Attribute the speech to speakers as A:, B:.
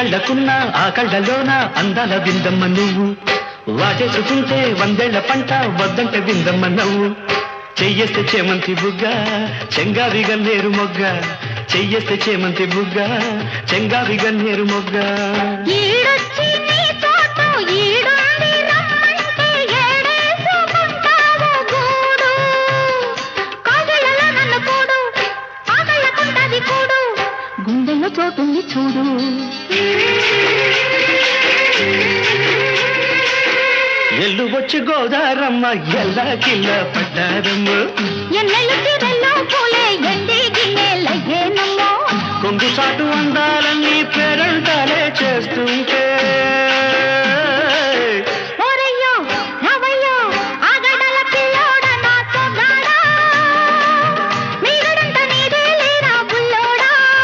A: కళ్ళకున్న ఆ కళ్ళలోన అందాల విందమ్మ నువ్వు వాటేసుకుంటే వందేళ్ల పంట వద్దంటే విందమ్మ నవ్వు చెయ్యేస్తే చేమంతి బుగ్గ చెంగావి గన్నేరు మొగ్గ చెయ్యేస్తే చేమంతి బుగ్గ చెంగావి గన్నేరు మొగ్గ
B: గుండెల్లో చోటుంది చూడు
A: ఎల్లు వచ్చి గోదారమ్మ ఎల్లా కిల్ల పడ్డారమ్మ కొంగు సాటు అందాలన్నీ పేరళ